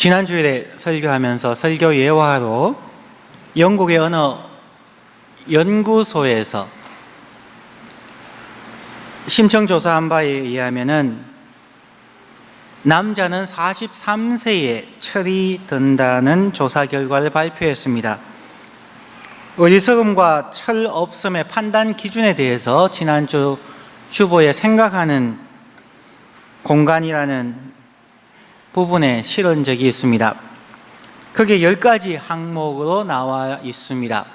지난 주일에 설교하면서 설교 예화로 영국의 어느 연구소에서 심층조사한 바에 의하면은 남자는 43세에 철이 든다는 조사 결과를 발표했습니다. 어리석음과 철 없음의 판단 기준에 대해서 지난주 주보에 생각하는 공간이라는 부분에 실은 적이 있습니다. 그게 10가지 항목으로 나와 있습니다.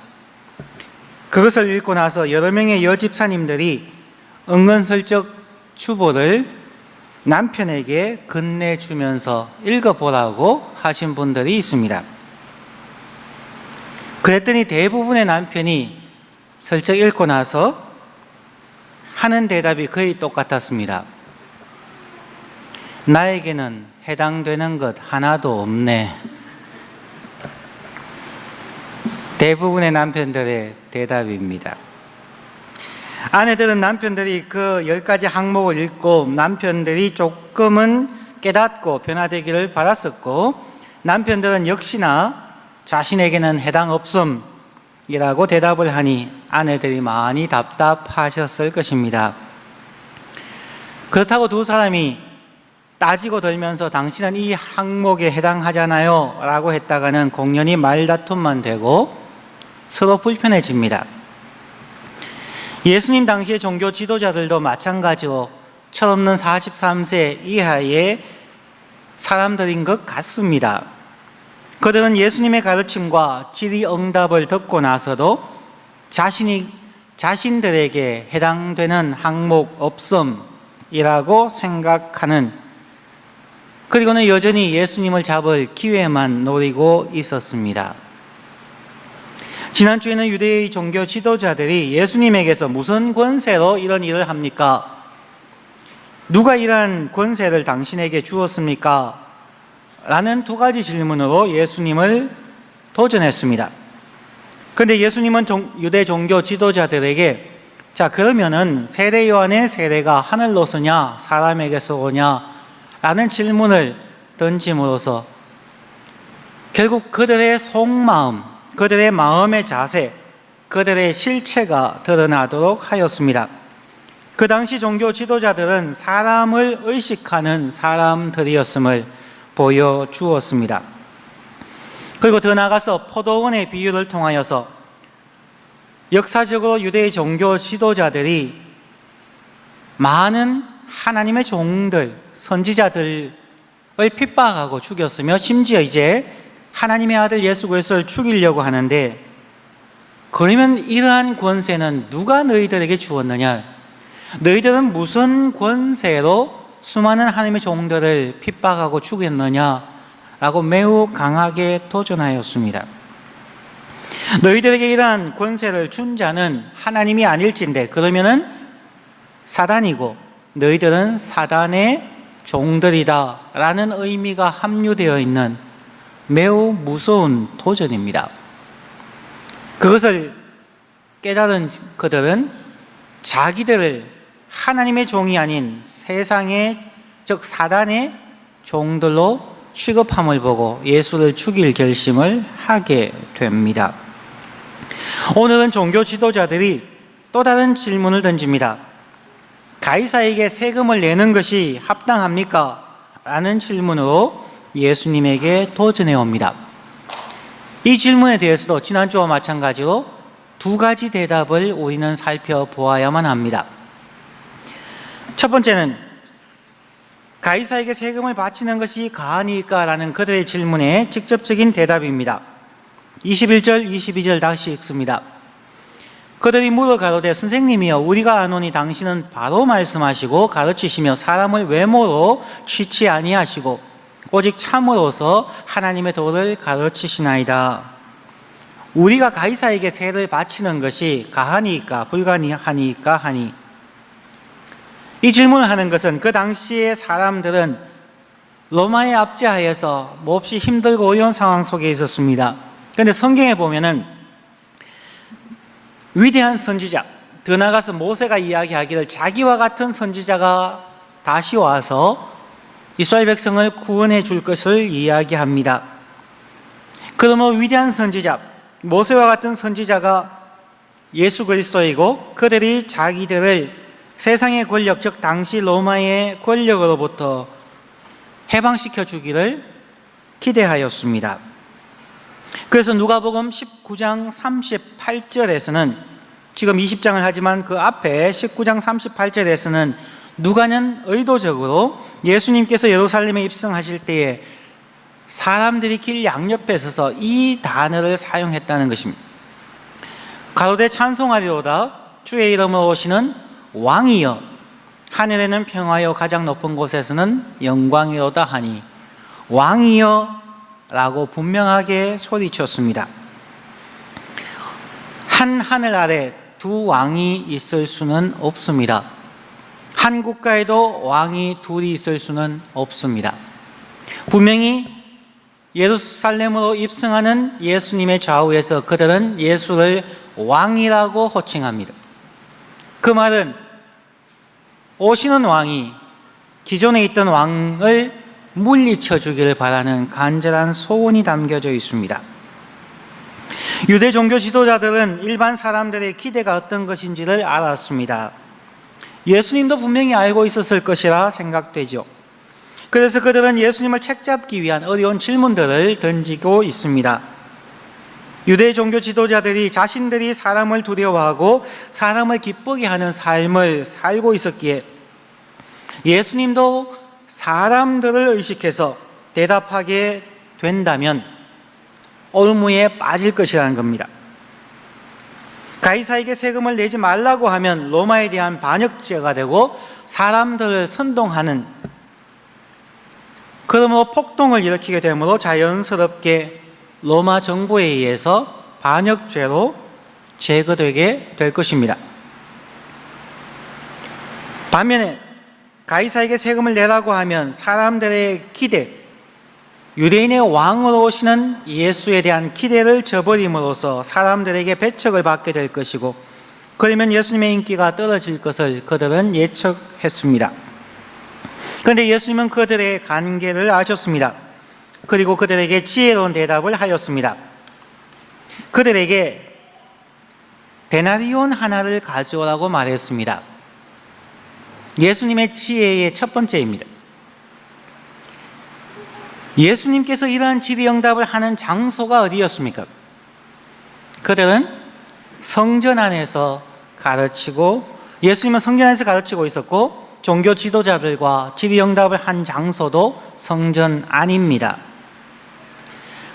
그것을 읽고 나서 여러 명의 여집사님들이 은근슬쩍 주보를 남편에게 건네주면서 읽어보라고 하신 분들이 있습니다. 그랬더니 대부분의 남편이 슬쩍 읽고 나서 하는 대답이 거의 똑같았습니다. 나에게는 해당되는 것 하나도 없네. 대부분의 남편들의 대답입니다. 아내들은 남편들이 그 10가지 항목을 읽고 남편들이 조금은 깨닫고 변화되기를 바랐었고, 남편들은 역시나 자신에게는 해당 없음이라고 대답을 하니 아내들이 많이 답답하셨을 것입니다. 그렇다고 두 사람이 따지고 들면서 당신은 이 항목에 해당하잖아요 라고 했다가는 공연히 말다툼만 되고 서로 불편해집니다. 예수님 당시의 종교 지도자들도 마찬가지로 철없는 43세 이하의 사람들인 것 같습니다. 그들은 예수님의 가르침과 질의응답을 듣고 나서도 자신들에게 해당되는 항목 없음이라고 생각하는, 그리고는 여전히 예수님을 잡을 기회만 노리고 있었습니다. 지난주에는 유대의 종교 지도자들이 예수님에게서 무슨 권세로 이런 일을 합니까? 누가 이러한 권세를 당신에게 주었습니까? 라는 2가지 질문으로 예수님을 도전했습니다. 그런데 예수님은 유대 종교 지도자들에게 자, 그러면은 세례 요한의 세례가 하늘로서냐 사람에게서 오냐 라는 질문을 던짐으로써 결국 그들의 속마음, 그들의 마음의 자세, 그들의 실체가 드러나도록 하였습니다. 그 당시 종교 지도자들은 사람을 의식하는 사람들이었음을 보여주었습니다. 그리고 더 나아가서 포도원의 비유를 통하여서 역사적으로 유대의 종교 지도자들이 많은 하나님의 종들, 선지자들을 핍박하고 죽였으며 심지어 이제 하나님의 아들 예수 그리스도를 죽이려고 하는데, 그러면 이러한 권세는 누가 너희들에게 주었느냐? 너희들은 무슨 권세로 수많은 하나님의 종들을 핍박하고 죽였느냐? 라고 매우 강하게 도전하였습니다. 너희들에게 이러한 권세를 준 자는 하나님이 아닐진데 그러면은 사단이고 너희들은 사단의 종들이다 라는 의미가 함유되어 있는 매우 무서운 도전입니다. 그것을 깨달은 그들은 자기들을 하나님의 종이 아닌 세상의, 즉 사단의 종들로 취급함을 보고 예수를 죽일 결심을 하게 됩니다. 오늘은 종교 지도자들이 또 다른 질문을 던집니다. 가이사에게 세금을 내는 것이 합당합니까? 라는 질문으로 예수님에게 도전해 옵니다. 이 질문에 대해서도 지난주와 마찬가지로 2가지 대답을 우리는 살펴보아야만 합니다. 첫 번째는 가이사에게 세금을 바치는 것이 가하니까? 라는 그들의 질문에 직접적인 대답입니다. 21절, 22절 다시 읽습니다. 그들이 물어 가로되 선생님이여 우리가 아노니 당신은 바로 말씀하시고 가르치시며 사람을 외모로 취치 아니하시고 오직 참으로서 하나님의 도를 가르치시나이다. 우리가 가이사에게 세를 바치는 것이 가하니까 불가하니까 하니, 이 질문을 하는 것은 그 당시의 사람들은 로마의 압제하에서 몹시 힘들고 어려운 상황 속에 있었습니다. 그런데 성경에 보면은 위대한 선지자, 더 나아가서 모세가 이야기하기를 자기와 같은 선지자가 다시 와서 이스라엘 백성을 구원해 줄 것을 이야기합니다. 그러므로 위대한 선지자, 모세와 같은 선지자가 예수 그리스도이고 그들이 자기들을 세상의 권력, 즉 당시 로마의 권력으로부터 해방시켜 주기를 기대하였습니다. 그래서 누가복음 19장 38절에서는 지금 20장을 하지만 그 앞에 19장 38절에서는 누가는 의도적으로 예수님께서 예루살렘에 입성하실 때에 사람들이 길 양옆에 서서 이 단어를 사용했다는 것입니다. 가로되 찬송하리로다 주의 이름으로 오시는 왕이여 하늘에는 평화여 가장 높은 곳에서는 영광이로다 하니 왕이여 라고 분명하게 소리쳤습니다. 한 하늘 아래 두 왕이 있을 수는 없습니다. 한 국가에도 왕이 둘이 있을 수는 없습니다. 분명히 예루살렘으로 입성하는 예수님의 좌우에서 그들은 예수를 왕이라고 호칭합니다. 그 말은 오시는 왕이 기존에 있던 왕을 물리쳐 주기를 바라는 간절한 소원이 담겨져 있습니다. 유대 종교 지도자들은 일반 사람들의 기대가 어떤 것인지를 알았습니다. 예수님도 분명히 알고 있었을 것이라 생각되죠. 그래서 그들은 예수님을 책잡기 위한 어려운 질문들을 던지고 있습니다. 유대 종교 지도자들이 자신들이 사람을 두려워하고 사람을 기쁘게 하는 삶을 살고 있었기에 예수님도 사람들을 의식해서 대답하게 된다면 올무에 빠질 것이라는 겁니다. 가이사에게 세금을 내지 말라고 하면 로마에 대한 반역죄가 되고 사람들을 선동하는, 그러므로 폭동을 일으키게 되므로 자연스럽게 로마 정부에 의해서 반역죄로 제거되게 될 것입니다. 반면에 가이사에게 세금을 내라고 하면 사람들의 기대, 유대인의 왕으로 오시는 예수에 대한 기대를 저버림으로써 사람들에게 배척을 받게 될 것이고, 그러면 예수님의 인기가 떨어질 것을 그들은 예측했습니다. 그런데 예수님은 그들의 관계를 아셨습니다. 그리고 그들에게 지혜로운 대답을 하였습니다. 그들에게 데나리온 하나를 가져오라고 말했습니다. 예수님의 지혜의 첫 번째입니다. 예수님께서 이러한 질의응답을 하는 장소가 어디였습니까? 그들은 성전 안에서 가르치고, 예수님은 성전 안에서 가르치고 있었고 종교 지도자들과 질의응답을 한 장소도 성전 안입니다.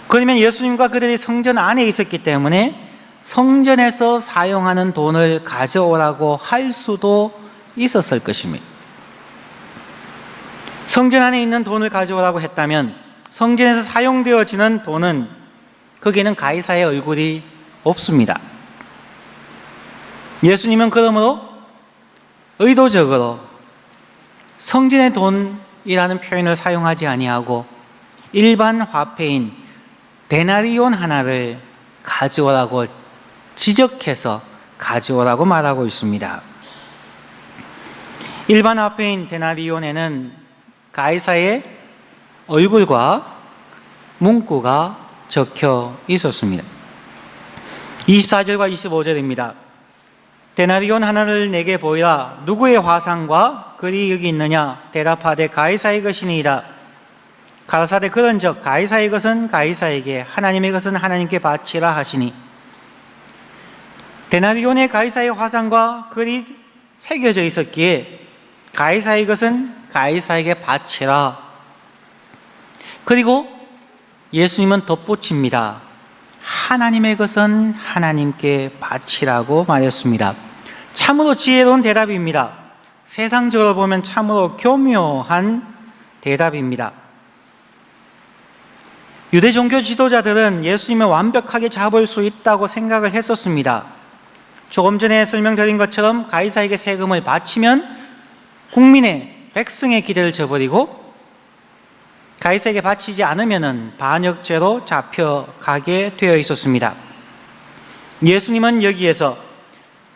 그러면 예수님과 그들이 성전 안에 있었기 때문에 성전에서 사용하는 돈을 가져오라고 할 수도 있었을 것입니다. 성전 안에 있는 돈을 가져오라고 했다면 성전에서 사용되어지는 돈은 거기에는 가이사의 얼굴이 없습니다. 예수님은 그러므로 의도적으로 성전의 돈이라는 표현을 사용하지 아니하고 일반 화폐인 데나리온 하나를 가져오라고 지적해서 가져오라고 말하고 있습니다. 일반 화폐인 데나리온에는 가이사의 얼굴과 문구가 적혀 있었습니다. 24절과 25절입니다. 데나리온 하나를 내게 보이라. 누구의 화상과 글이 여기 있느냐? 대답하되 가이사의 것이니이다. 가라사대 그런즉 가이사의 것은 가이사에게, 하나님의 것은 하나님께 바치라 하시니, 데나리온의 가이사의 화상과 글이 새겨져 있었기에 가이사의 것은 가이사에게 바치라. 그리고 예수님은 덧붙입니다. 하나님의 것은 하나님께 바치라고 말했습니다. 참으로 지혜로운 대답입니다. 세상적으로 보면 참으로 교묘한 대답입니다. 유대 종교 지도자들은 예수님을 완벽하게 잡을 수 있다고 생각을 했었습니다. 조금 전에 설명드린 것처럼 가이사에게 세금을 바치면 국민의, 백성의 기대를 저버리고 가이사에게 바치지 않으면 반역죄로 잡혀가게 되어 있었습니다. 예수님은 여기에서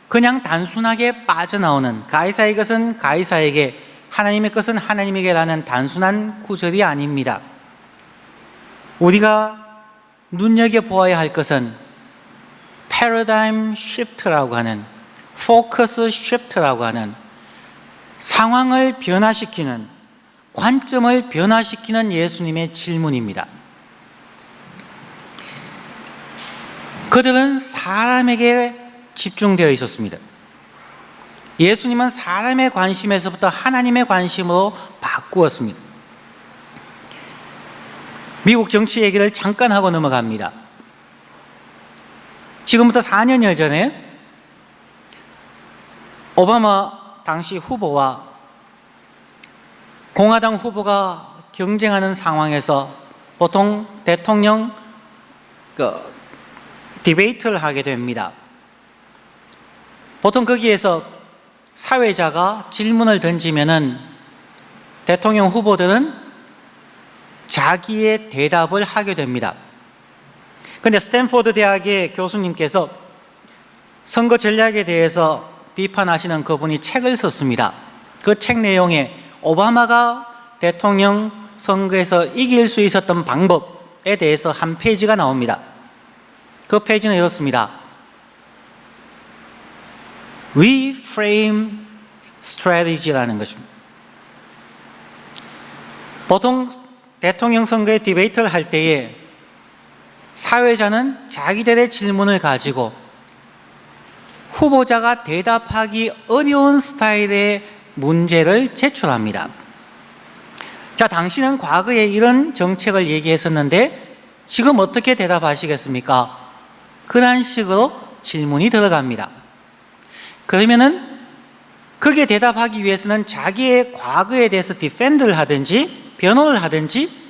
그냥 단순하게 빠져나오는 가이사의 것은 가이사에게, 하나님의 것은 하나님에게라는 단순한 구절이 아닙니다. 우리가 눈여겨보아야 할 것은 패러다임 시프트라고 하는, 포커스 시프트라고 하는 상황을 변화시키는, 관점을 변화시키는 예수님의 질문입니다. 그들은 사람에게 집중되어 있었습니다. 예수님은 사람의 관심에서부터 하나님의 관심으로 바꾸었습니다. 미국 정치 얘기를 잠깐 하고 넘어갑니다. 지금부터 4년여 전에 오바마 당시 후보와 공화당 후보가 경쟁하는 상황에서 보통 대통령 디베이트를 하게 됩니다. 보통 거기에서 사회자가 질문을 던지면은 대통령 후보들은 자기의 대답을 하게 됩니다. 그런데 스탠포드 대학의 교수님께서 선거 전략에 대해서 비판하시는 그분이 책을 썼습니다. 그 책 내용에 오바마가 대통령 선거에서 이길 수 있었던 방법에 대해서 한 페이지가 나옵니다. 그 페이지는 이렇습니다. Reframe Strategy라는 것입니다. 보통 대통령 선거에 디베이트를 할 때에 사회자는 자기들의 질문을 가지고 후보자가 대답하기 어려운 스타일의 문제를 제출합니다. 자, 당신은 과거에 이런 정책을 얘기했었는데 지금 어떻게 대답하시겠습니까? 그런 식으로 질문이 들어갑니다. 그러면은 거기에 대답하기 위해서는 자기의 과거에 대해서 디펜드를 하든지 변호를 하든지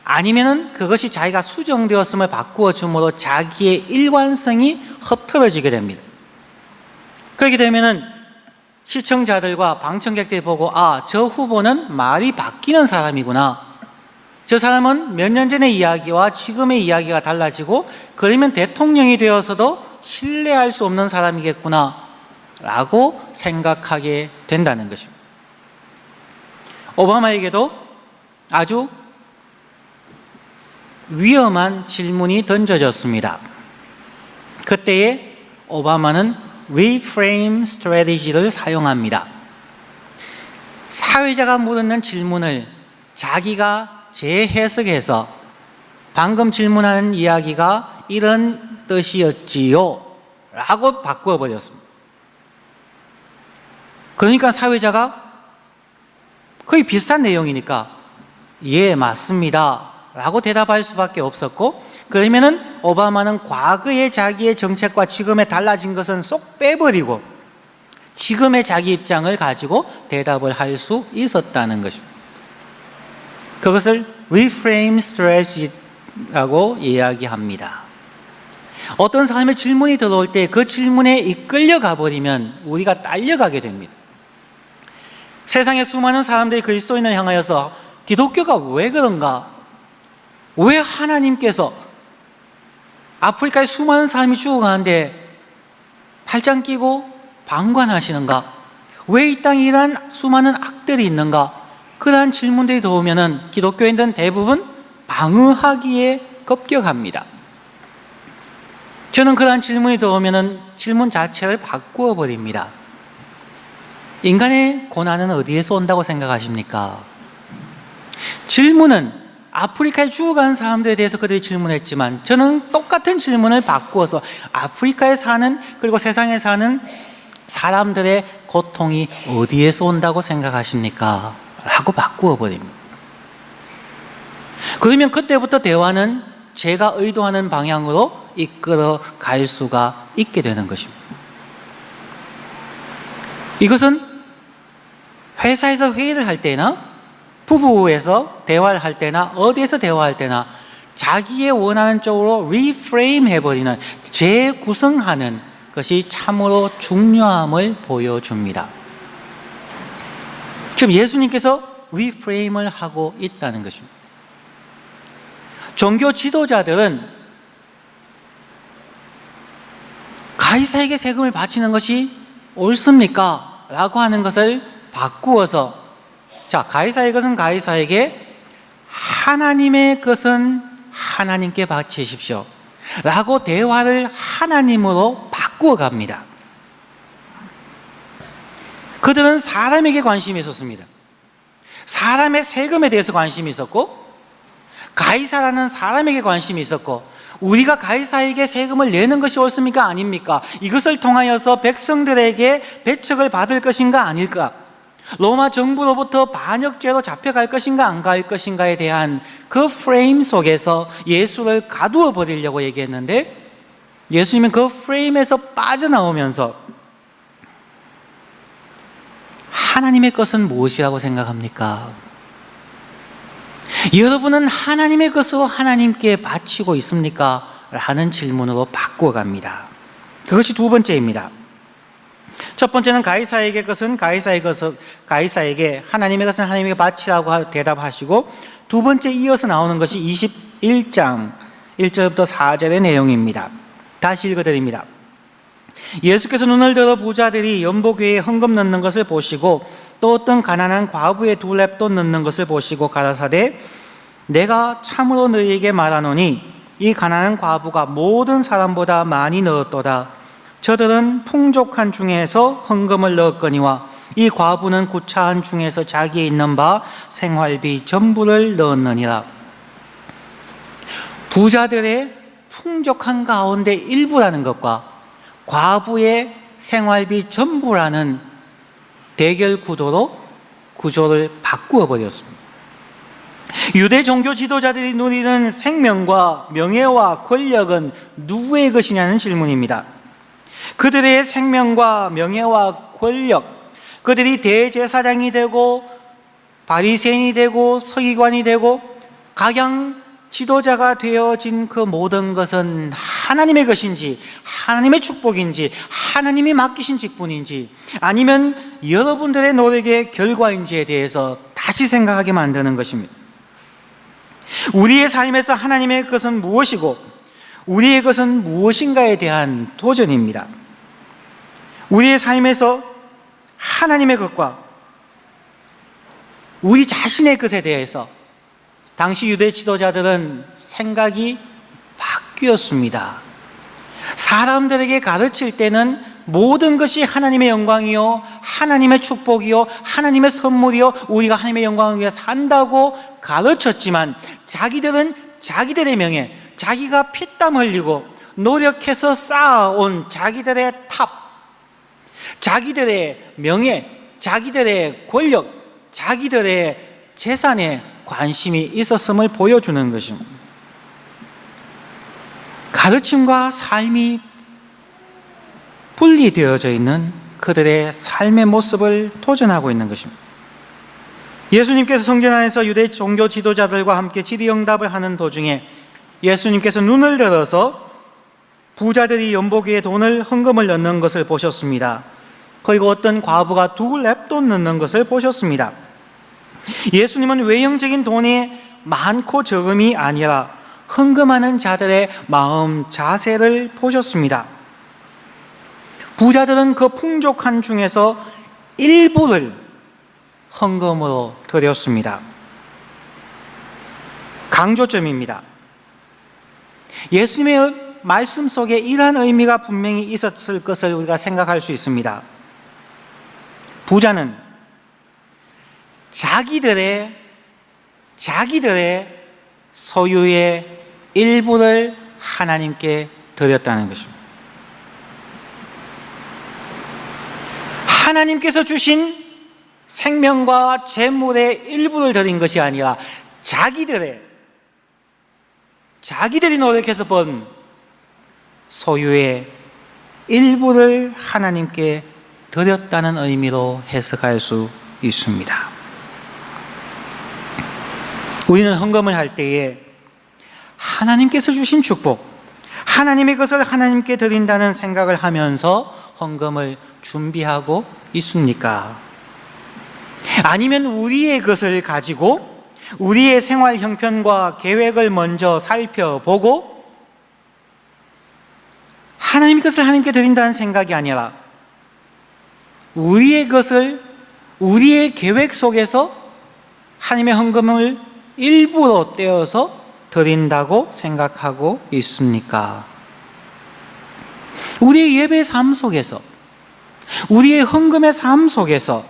아니면은 그것이 자기가 수정되었음을 바꾸어 줌으로 자기의 일관성이 흐트러지게 됩니다. 그렇게 되면은 시청자들과 방청객들이 보고 저 후보는 말이 바뀌는 사람이구나. 저 사람은 몇 년 전의 이야기와 지금의 이야기가 달라지고 그러면 대통령이 되어서도 신뢰할 수 없는 사람이겠구나 라고 생각하게 된다는 것입니다. 오바마에게도 아주 위험한 질문이 던져졌습니다. 그때에 오바마는 reframe strategy를 사용합니다. 사회자가 물었는 질문을 자기가 재해석해서 방금 질문하는 이야기가 이런 뜻이었지요 라고 바꾸어 버렸습니다. 그러니까 사회자가 거의 비슷한 내용이니까 예, 맞습니다 라고 대답할 수밖에 없었고, 그러면은 오바마는 과거의 자기의 정책과 지금의 달라진 것은 쏙 빼버리고 지금의 자기 입장을 가지고 대답을 할 수 있었다는 것입니다. 그것을 reframe strategy라고 이야기합니다. 어떤 사람의 질문이 들어올 때 그 질문에 이끌려 가버리면 우리가 딸려가게 됩니다. 세상에 수많은 사람들이 그리스도인을 향하여서 기독교가 왜 그런가? 왜 하나님께서 아프리카에 수많은 사람이 죽어가는데 팔짱 끼고 방관하시는가? 왜 이 땅에 이러한 수많은 악들이 있는가? 그러한 질문들이 들어오면 기독교인들은 대부분 방어하기에 급격합니다. 저는 그러한 질문이 들어오면 질문 자체를 바꾸어 버립니다. 인간의 고난은 어디에서 온다고 생각하십니까? 질문은 아프리카에 죽어간 사람들에 대해서 그들이 질문했지만 저는 똑같은 질문을 바꾸어서 아프리카에 사는 그리고 세상에 사는 사람들의 고통이 어디에서 온다고 생각하십니까? 라고 바꾸어 버립니다. 그러면 그때부터 대화는 제가 의도하는 방향으로 이끌어 갈 수가 있게 되는 것입니다. 이것은 회사에서 회의를 할 때나 부부에서 대화를 할 때나 어디에서 대화할 때나 자기의 원하는 쪽으로 리프레임 해버리는, 재구성하는 것이 참으로 중요함을 보여줍니다. 지금 예수님께서 리프레임을 하고 있다는 것입니다. 종교 지도자들은 가이사에게 세금을 바치는 것이 옳습니까? 라고 하는 것을 바꾸어서 자, 가이사의 것은 가이사에게, 하나님의 것은 하나님께 바치십시오 라고 대화를 하나님으로 바꾸어 갑니다. 그들은 사람에게 관심이 있었습니다. 사람의 세금에 대해서 관심이 있었고, 가이사라는 사람에게 관심이 있었고, 우리가 가이사에게 세금을 내는 것이 옳습니까? 아닙니까? 이것을 통하여서 백성들에게 배척을 받을 것인가 아닐까? 로마 정부로부터 반역죄로 잡혀갈 것인가 안 갈 것인가에 대한 그 프레임 속에서 예수를 가두어 버리려고 얘기했는데, 예수님은 그 프레임에서 빠져나오면서 하나님의 것은 무엇이라고 생각합니까? 여러분은 하나님의 것으로 하나님께 바치고 있습니까? 라는 질문으로 바꾸어 갑니다. 그것이 두 번째입니다. 첫 번째는 가이사에게 것은 가이사에게, 하나님의 것은 하나님에게 바치라고 대답하시고, 두 번째 이어서 나오는 것이 21장 1절부터 4절의 내용입니다. 다시 읽어드립니다. 예수께서 눈을 들어 부자들이 연복궤에 헌금 넣는 것을 보시고 또 어떤 가난한 과부의 두 렙돈 넣는 것을 보시고 가라사대, 내가 참으로 너희에게 말하노니 이 가난한 과부가 모든 사람보다 많이 넣었도다. 저들은 풍족한 중에서 헌금을 넣었거니와 이 과부는 구차한 중에서 자기에 있는 바 생활비 전부를 넣었느니라. 부자들의 풍족한 가운데 일부라는 것과 과부의 생활비 전부라는 대결 구조를 바꾸어 버렸습니다. 유대 종교 지도자들이 누리는 생명과 명예와 권력은 누구의 것이냐는 질문입니다. 그들의 생명과 명예와 권력, 그들이 대제사장이 되고 바리새인이 되고 서기관이 되고 각양 지도자가 되어진 그 모든 것은 하나님의 것인지, 하나님의 축복인지, 하나님이 맡기신 직분인지, 아니면 여러분들의 노력의 결과인지에 대해서 다시 생각하게 만드는 것입니다. 우리의 삶에서 하나님의 것은 무엇이고 우리의 것은 무엇인가에 대한 도전입니다. 우리의 삶에서 하나님의 것과 우리 자신의 것에 대해서 당시 유대 지도자들은 생각이 바뀌었습니다. 사람들에게 가르칠 때는 모든 것이 하나님의 영광이요, 하나님의 축복이요, 하나님의 선물이요, 우리가 하나님의 영광을 위해 산다고 가르쳤지만, 자기들은 자기들의 명예, 자기가 피땀 흘리고 노력해서 쌓아온 자기들의 탑, 자기들의 명예, 자기들의 권력, 자기들의 재산에 관심이 있었음을 보여주는 것입니다. 가르침과 삶이 분리되어져 있는 그들의 삶의 모습을 도전하고 있는 것입니다. 예수님께서 성전 안에서 유대 종교 지도자들과 함께 질의응답을 하는 도중에 예수님께서 눈을 들어서 부자들이 연복에 돈을 헌금을 넣는 것을 보셨습니다. 그리고 어떤 과부가 두 렙돈 넣는 것을 보셨습니다. 예수님은 외형적인 돈이 많고 적음이 아니라 헌금하는 자들의 마음 자세를 보셨습니다. 부자들은 그 풍족한 중에서 일부를 헌금으로 드렸습니다. 강조점입니다. 예수님의 말씀 속에 이러한 의미가 분명히 있었을 것을 우리가 생각할 수 있습니다. 부자는 자기들의 소유의 일부를 하나님께 드렸다는 것입니다. 하나님께서 주신 생명과 재물의 일부를 드린 것이 아니라 자기들이 노력해서 번 소유의 일부를 하나님께 드렸다는 의미로 해석할 수 있습니다. 우리는 헌금을 할 때에 하나님께서 주신 축복, 하나님의 것을 하나님께 드린다는 생각을 하면서 헌금을 준비하고 있습니까? 아니면 우리의 것을 가지고 우리의 생활 형편과 계획을 먼저 살펴보고 하나님의 것을 하나님께 드린다는 생각이 아니라 우리의 것을 우리의 계획 속에서 하나님의 헌금을 일부러 떼어서 드린다고 생각하고 있습니까? 우리의 예배의 삶 속에서, 우리의 헌금의 삶 속에서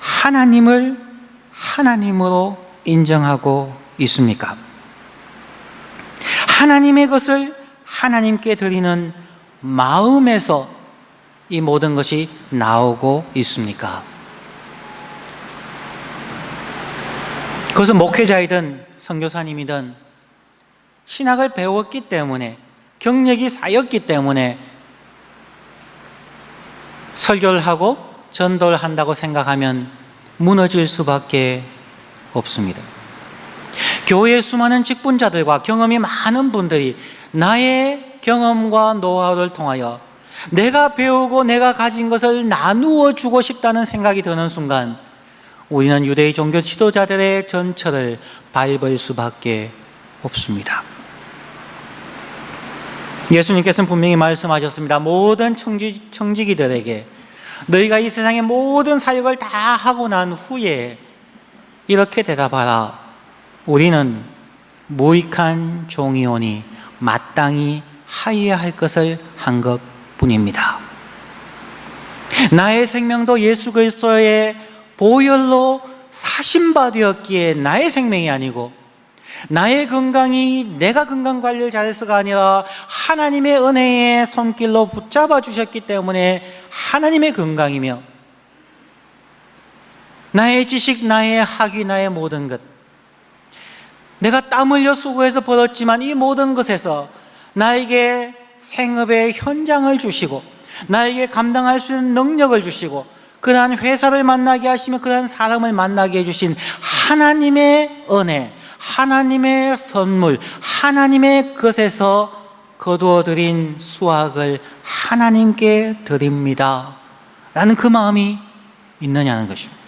하나님을 하나님으로 인정하고 있습니까? 하나님의 것을 하나님께 드리는 마음에서 이 모든 것이 나오고 있습니까? 그것은 목회자이든 선교사님이든 신학을 배웠기 때문에, 경력이 쌓였기 때문에 설교를 하고 전도를 한다고 생각하면 무너질 수밖에 없습니다. 교회의 수많은 직분자들과 경험이 많은 분들이 나의 경험과 노하우를 통하여 내가 배우고 내가 가진 것을 나누어 주고 싶다는 생각이 드는 순간 우리는 유대의 종교 지도자들의 전철을 밟을 수밖에 없습니다. 예수님께서는 분명히 말씀하셨습니다. 모든 청지기들에게 너희가 이 세상의 모든 사역을 다 하고 난 후에 이렇게 대답하라. 우리는 무익한 종이오니 마땅히 하여야 할 것을 한 것뿐입니다. 나의 생명도 예수 그리스도의 보혈로 사신바 되었기에 나의 생명이 아니고, 나의 건강이 내가 건강관리를 잘해서가 아니라 하나님의 은혜의 손길로 붙잡아 주셨기 때문에 하나님의 건강이며, 나의 지식, 나의 학위, 나의 모든 것, 내가 땀 흘려 수고해서 벌었지만 이 모든 것에서 나에게 생업의 현장을 주시고 나에게 감당할 수 있는 능력을 주시고 그러한 회사를 만나게 하시며 그러한 사람을 만나게 해주신 하나님의 은혜, 하나님의 선물, 하나님의 것에서 거두어들인 수확을 하나님께 드립니다 라는 그 마음이 있느냐는 것입니다.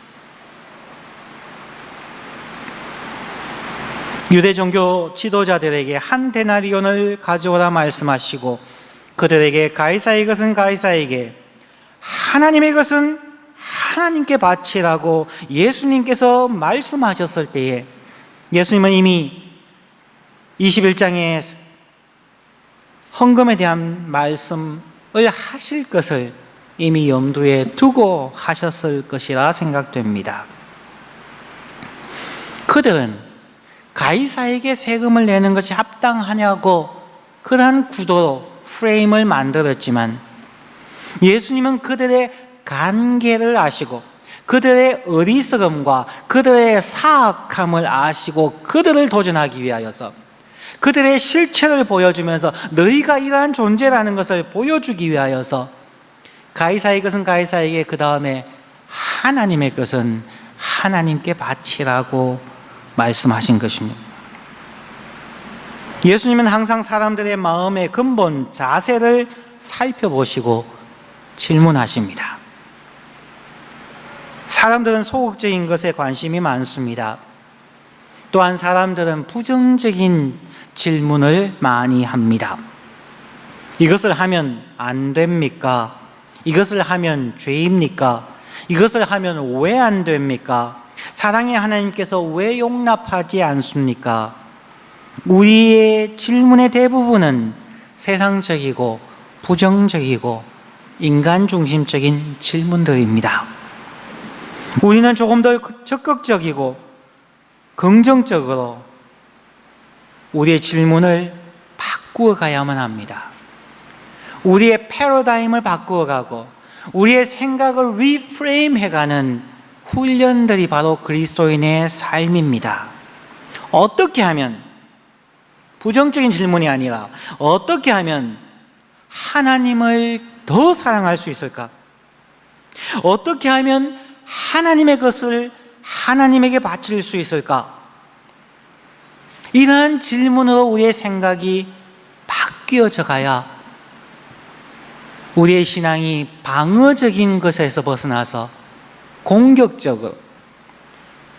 유대 종교 지도자들에게 한 데나리온을 가져오라 말씀하시고 그들에게 가이사의 것은 가이사에게, 하나님의 것은 하나님께 바치라고 예수님께서 말씀하셨을 때에 예수님은 이미 21장에 헌금에 대한 말씀을 하실 것을 이미 염두에 두고 하셨을 것이라 생각됩니다. 그들은 가이사에게 세금을 내는 것이 합당하냐고 그러한 구도로 프레임을 만들었지만 예수님은 그들의 관계를 아시고 그들의 어리석음과 그들의 사악함을 아시고 그들을 도전하기 위하여서 그들의 실체를 보여주면서 너희가 이러한 존재라는 것을 보여주기 위하여서 가이사의 것은 가이사에게, 그 다음에 하나님의 것은 하나님께 바치라고 말씀하신 것입니다. 예수님은 항상 사람들의 마음의 근본 자세를 살펴보시고 질문하십니다. 사람들은 소극적인 것에 관심이 많습니다. 또한 사람들은 부정적인 질문을 많이 합니다. 이것을 하면 안 됩니까? 이것을 하면 죄입니까? 이것을 하면 왜 안 됩니까? 사랑의 하나님께서 왜 용납하지 않습니까? 우리의 질문의 대부분은 세상적이고 부정적이고 인간 중심적인 질문들입니다. 우리는 조금 더 적극적이고 긍정적으로 우리의 질문을 바꾸어 가야만 합니다. 우리의 패러다임을 바꾸어 가고 우리의 생각을 리프레임 해가는 훈련들이 바로 그리스도인의 삶입니다. 어떻게 하면, 부정적인 질문이 아니라 어떻게 하면 하나님을 더 사랑할 수 있을까? 어떻게 하면 하나님의 것을 하나님에게 바칠 수 있을까? 이러한 질문으로 우리의 생각이 바뀌어져 가야 우리의 신앙이 방어적인 것에서 벗어나서 공격적으로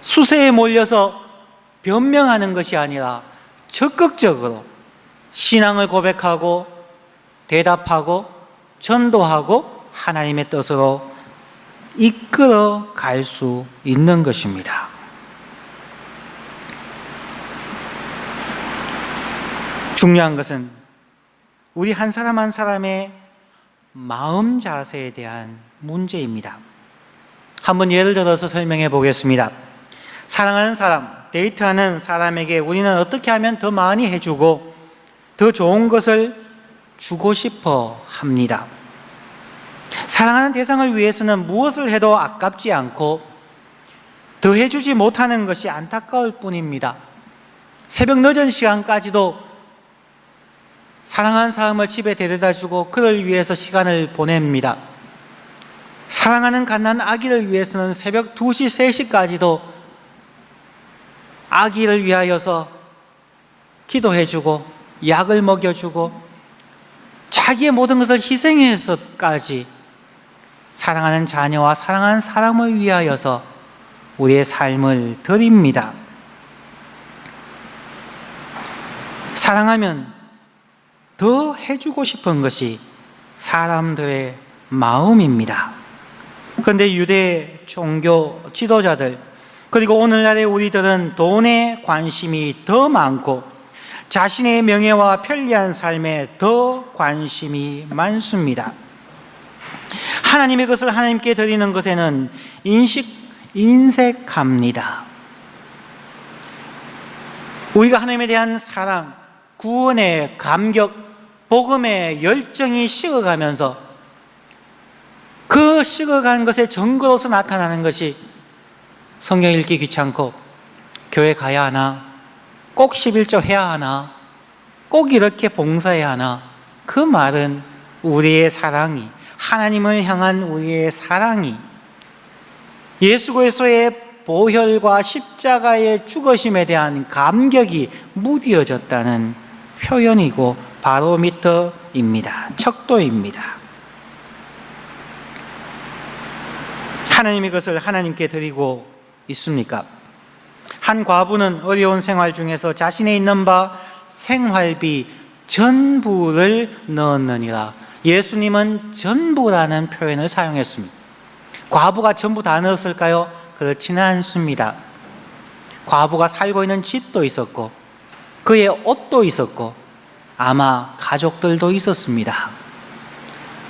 수세에 몰려서 변명하는 것이 아니라 적극적으로 신앙을 고백하고 대답하고 전도하고 하나님의 뜻으로 이끌어 갈 수 있는 것입니다. 중요한 것은 우리 한 사람 한 사람의 마음 자세에 대한 문제입니다. 한번 예를 들어서 설명해 보겠습니다. 사랑하는 사람, 데이트하는 사람에게 우리는 어떻게 하면 더 많이 해주고 더 좋은 것을 주고 싶어 합니다. 사랑하는 대상을 위해서는 무엇을 해도 아깝지 않고 더 해주지 못하는 것이 안타까울 뿐입니다. 새벽 늦은 시간까지도 사랑하는 사람을 집에 데려다주고 그를 위해서 시간을 보냅니다. 사랑하는 갓난 아기를 위해서는 새벽 2시, 3시까지도 아기를 위하여서 기도해주고 약을 먹여주고 자기의 모든 것을 희생해서까지 사랑하는 자녀와 사랑하는 사람을 위하여서 우리의 삶을 드립니다. 사랑하면 더 해주고 싶은 것이 사람들의 마음입니다. 그런데 유대 종교 지도자들 그리고 오늘날의 우리들은 돈에 관심이 더 많고 자신의 명예와 편리한 삶에 더 관심이 많습니다. 하나님의 것을 하나님께 드리는 것에는 인색합니다. 우리가 하나님에 대한 사랑, 구원의 감격, 복음의 열정이 식어가면서 그 식어간 것의 증거로서 나타나는 것이 성경 읽기 귀찮고 교회 가야 하나, 꼭 11조 해야 하나, 꼭 이렇게 봉사해야 하나, 그 말은 우리의 사랑이, 하나님을 향한 우리의 사랑이 예수 그리스도의 보혈과 십자가의 죽으심에 대한 감격이 무뎌졌다는 표현이고 바로미터입니다. 척도입니다. 하나님의 것을 하나님께 드리고 있습니까? 한 과부는 어려운 생활 중에서 자신의 있는 바 생활비 전부를 넣었느니라. 예수님은 전부라는 표현을 사용했습니다. 과부가 전부 다 넣었을까요? 그렇지는 않습니다. 과부가 살고 있는 집도 있었고 그의 옷도 있었고 아마 가족들도 있었습니다.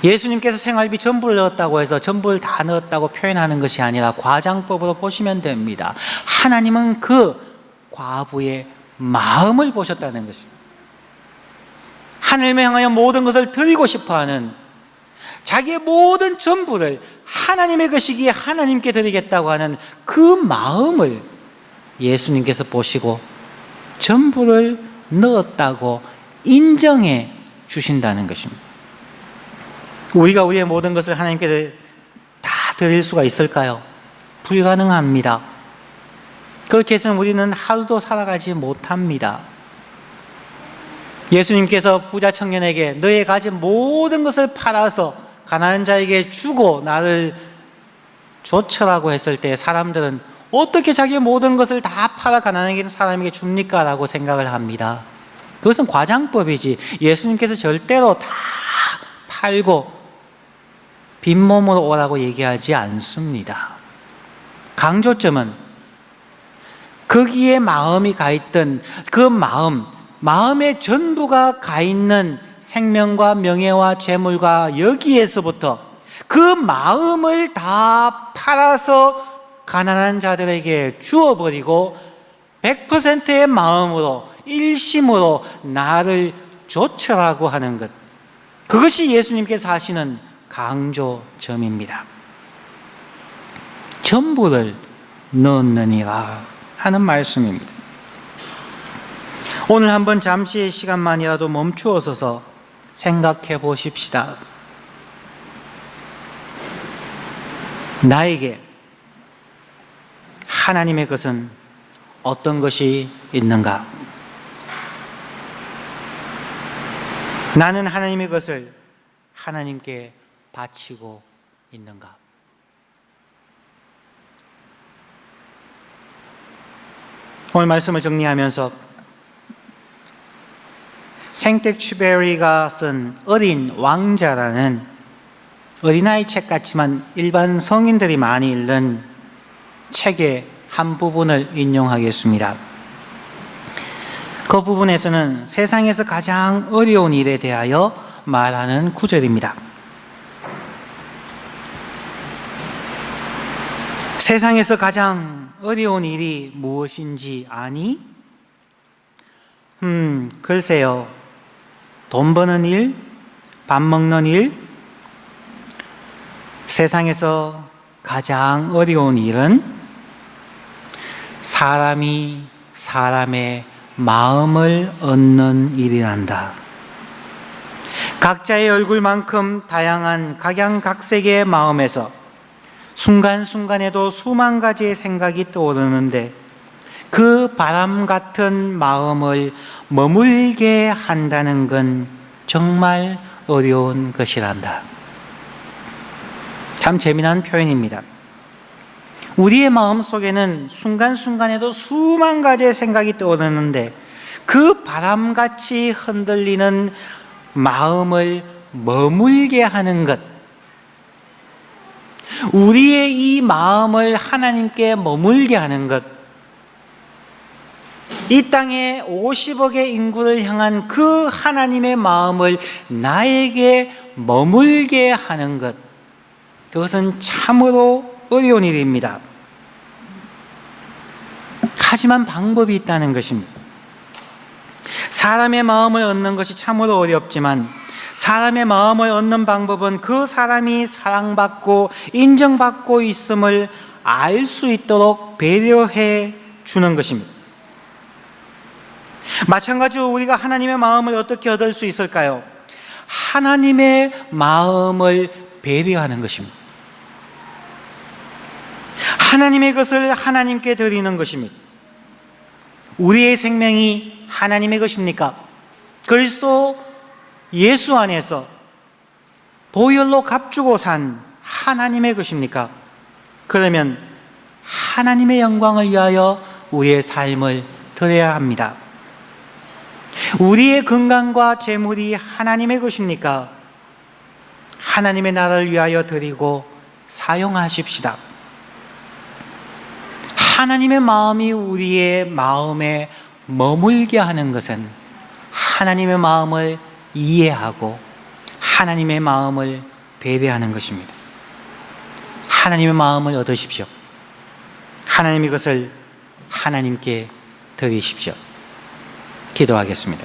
예수님께서 생활비 전부를 넣었다고 해서 전부를 다 넣었다고 표현하는 것이 아니라 과장법으로 보시면 됩니다. 하나님은 그 과부의 마음을 보셨다는 것입니다. 하나님을 향하여 모든 것을 드리고 싶어하는 자기의 모든 전부를 하나님의 것이기에 하나님께 드리겠다고 하는 그 마음을 예수님께서 보시고 전부를 넣었다고 인정해 주신다는 것입니다. 우리가 우리의 모든 것을 하나님께 다 드릴 수가 있을까요? 불가능합니다. 그렇게 해서는 우리는 하루도 살아가지 못합니다. 예수님께서 부자 청년에게 너의 가진 모든 것을 팔아서 가난한 자에게 주고 나를 조처라고 했을 때 사람들은 어떻게 자기의 모든 것을 다 팔아 가난한 사람에게 줍니까? 라고 생각을 합니다. 그것은 과장법이지 예수님께서 절대로 다 팔고 빈몸으로 오라고 얘기하지 않습니다. 강조점은 거기에 마음이 가 있던 그 마음의 전부가 가 있는 생명과 명예와 재물과 여기에서부터 그 마음을 다 팔아서 가난한 자들에게 주어버리고 100%의 마음으로 일심으로 나를 조처라고 하는 것, 그것이 예수님께서 하시는 강조점입니다. 전부를 넣느니라 하는 말씀입니다. 오늘 한번 잠시의 시간만이라도 멈추어 서서 생각해 보십시다. 나에게 하나님의 것은 어떤 것이 있는가? 나는 하나님의 것을 하나님께 바치고 있는가? 오늘 말씀을 정리하면서 생텍쥐베리가 쓴 어린 왕자라는 어린아이 책 같지만 일반 성인들이 많이 읽는 책의 한 부분을 인용하겠습니다. 그 부분에서는 세상에서 가장 어려운 일에 대하여 말하는 구절입니다. 세상에서 가장 어려운 일이 무엇인지 아니? 글쎄요. 돈 버는 일, 밥 먹는 일. 세상에서 가장 어려운 일은 사람이 사람의 마음을 얻는 일이란다. 각자의 얼굴만큼 다양한 각양각색의 마음에서 순간순간에도 수만 가지의 생각이 떠오르는데 그 바람 같은 마음을 머물게 한다는 건 정말 어려운 것이란다. 참 재미난 표현입니다. 우리의 마음 속에는 순간순간에도 수만 가지의 생각이 떠오르는데 그 바람같이 흔들리는 마음을 머물게 하는 것, 우리의 이 마음을 하나님께 머물게 하는 것, 이 땅에 50억의 인구를 향한 그 하나님의 마음을 나에게 머물게 하는 것, 그것은 참으로 어려운 일입니다. 하지만 방법이 있다는 것입니다. 사람의 마음을 얻는 것이 참으로 어렵지만 사람의 마음을 얻는 방법은 그 사람이 사랑받고 인정받고 있음을 알 수 있도록 배려해 주는 것입니다. 마찬가지로 우리가 하나님의 마음을 어떻게 얻을 수 있을까요? 하나님의 마음을 배려하는 것입니다. 하나님의 것을 하나님께 드리는 것입니다. 우리의 생명이 하나님의 것입니까? 그리스도 예수 안에서 보혈로 값주고 산 하나님의 것입니까? 그러면 하나님의 영광을 위하여 우리의 삶을 드려야 합니다. 우리의 건강과 재물이 하나님의 것입니까? 하나님의 나라를 위하여 드리고 사용하십시다. 하나님의 마음이 우리의 마음에 머물게 하는 것은 하나님의 마음을 이해하고 하나님의 마음을 배려하는 것입니다. 하나님의 마음을 얻으십시오. 하나님의 것을 하나님께 드리십시오. 기도하겠습니다.